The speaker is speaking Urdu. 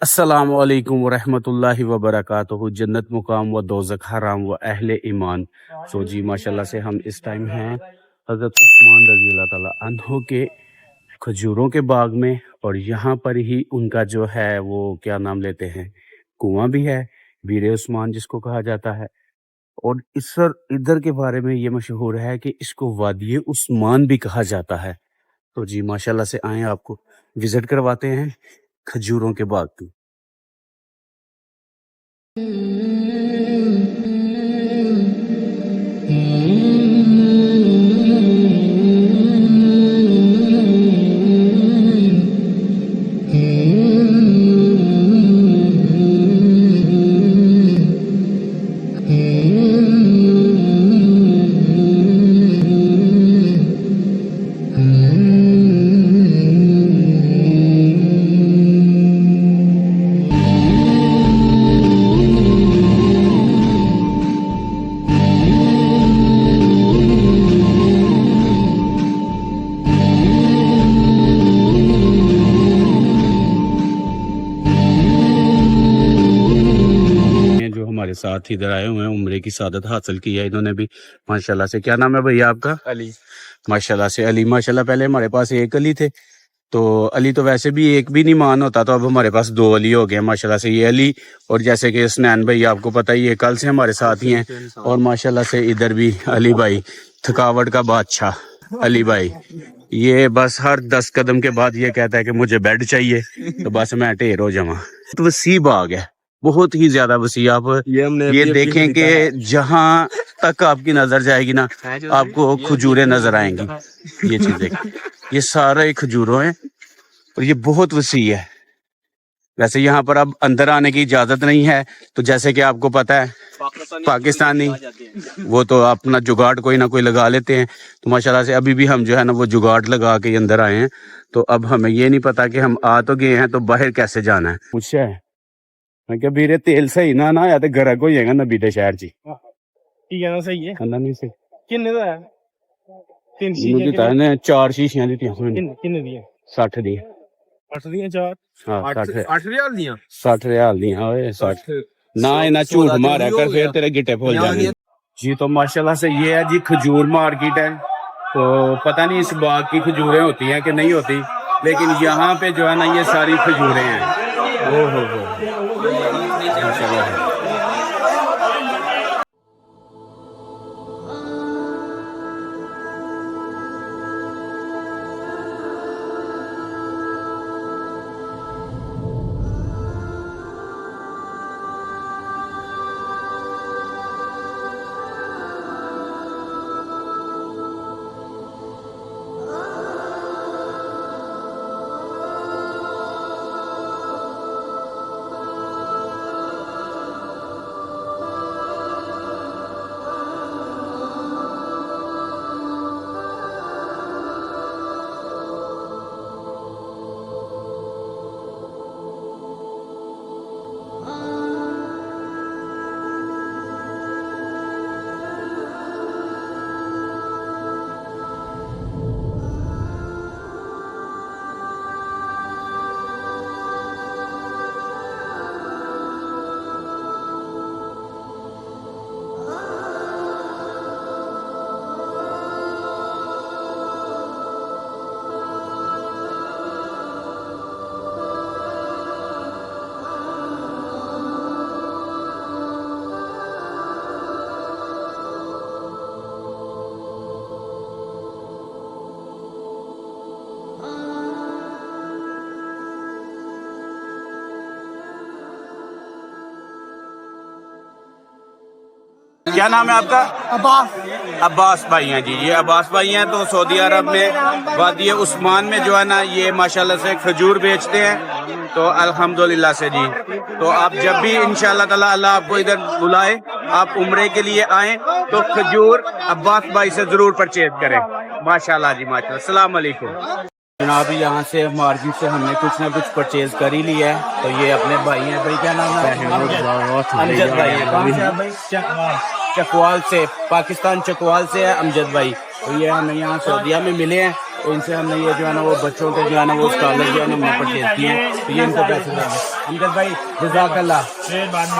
السلام علیکم ورحمۃ اللہ وبرکاتہ. جنت مقام و دوزخ حرام و اہل ایمان. سو جی ماشاء اللہ سے ہم اس ٹائم ہیں حضرت عثمان رضی اللہ تعالیٰ عنہ کے کھجوروں کے باغ میں، اور یہاں پر ہی ان کا جو ہے وہ کیا نام لیتے ہیں، کنواں بھی ہے، بیر عثمان جس کو کہا جاتا ہے. اور ادھر کے بارے میں یہ مشہور ہے کہ اس کو وادی عثمان بھی کہا جاتا ہے. تو جی ماشاء اللہ سے آئیں، آپ کو وزٹ کرواتے ہیں کھجوروں کے باغ کی. جو ہمارے ساتھ ادھر آئے ہوئے ہیں، عمرے کی سعادت حاصل کی ہے انہوں نے بھی ماشاءاللہ سے. کیا نام ہے بھیا آپ کا؟ علی. ماشاءاللہ سے علی. ماشاءاللہ پہلے ہمارے پاس ایک علی تھے، تو علی تو ویسے بھی ایک بھی نہیں مان ہوتا، تو اب ہمارے پاس دو علی ہو گئے ماشاءاللہ سے. یہ علی، اور جیسے کہ اسنین بھائی آپ کو پتہ ہی ہے کل سے ہمارے ساتھ ہی ہیں، اور ماشاءاللہ سے ادھر بھی علی بھائی تھکاوٹ کا بادشاہ علی بھائی. یہ بس ہر 10 قدم کے بعد یہ کہتا ہے کہ مجھے بیڈ چاہیے، تو بس میں ڈھیر ہو جاؤں. تو وسیع باغ ہے، بہت ہی زیادہ وسیع. آپ یہ دیکھیں کہ جہاں تک آپ کی نظر جائے گی نا، آپ کو کھجوریں نظر آئیں گی. یہ چیزیں یہ سارے کھجوروں ہیں، اور یہ بہت وسیع ہے. ویسے یہاں پر اب اندر آنے کی اجازت نہیں ہے، تو جیسے کہ آپ کو پتہ ہے پاکستانی وہ تو اپنا جگاڑ کوئی نہ کوئی لگا لیتے ہیں. تو ماشاءاللہ سے ابھی بھی ہم جو ہے نا وہ جگاڑ لگا کے اندر آئے ہیں. تو اب ہمیں یہ نہیں پتا کہ ہم آ تو گئے ہیں تو باہر کیسے جانا ہے. پوچھا ہے میں کہ بیرے تیل صحیح نہ آیا تو گرک ہو جائے گا نا بیٹے شہر جی. کہنا صحیح ہے. نہیں صحیح. کنے دا ہے؟ 3 مجھے شیشیاں نے 4 شیشیاں دیتی ہیں. کنے دی 60 دی. 8 دیاں 4. ہاں 8 ریال دیاں. 60 ریال دی. ہاں 60 نہ جھوٹ مارا کر پھر تیرے گٹے پھول جانے. جی تو ماشاءاللہ سے یہ ہے جی کھجور مارکیٹ ہے. تو پتہ نہیں اس باغ کی کھجوریں ہوتی ہیں کہ نہیں ہوتی، لیکن یہاں پہ جو ہے نا یہ ساری کھجوریں ہیں. او ہو ماشاءاللہ. کیا نام ہے آپ کا؟ عباس بھائی ہیں جی. یہ عباس بھائی ہیں، تو سعودی عرب میں وادی عثمان میں جو ہے نا یہ ماشاءاللہ سے کھجور بیچتے ہیں. تو الحمدللہ سے جی، تو آپ جب بھی انشاءاللہ تعالی اللہ آپ کو ادھر بلائے، آپ عمرے کے لیے آئیں تو کھجور عباس بھائی سے ضرور پرچیز کریں. ماشاءاللہ جی ماشاءاللہ. السلام علیکم جناب. یہاں سے مارکیٹ سے ہم نے کچھ نہ کچھ پرچیز کر ہی لیا ہے. تو یہ اپنے بھائی ہیں. بھائی کیا نام ہے؟ امجد بھائی ہیں. چکوال سے، پاکستان چکوال سے ہے امجد بھائی. تو یہ ہمیں یہاں سعودیہ میں ملے ہیں. ان سے ہم نے یہ جو ہے نا وہ بچوں کے جو ہے نا وہ اسکالر جو ہے نا ہم نے پرچیز کیے ہیں، تو یہ ان کو پیسے دیں گے. امجد بھائی جزاک اللہ.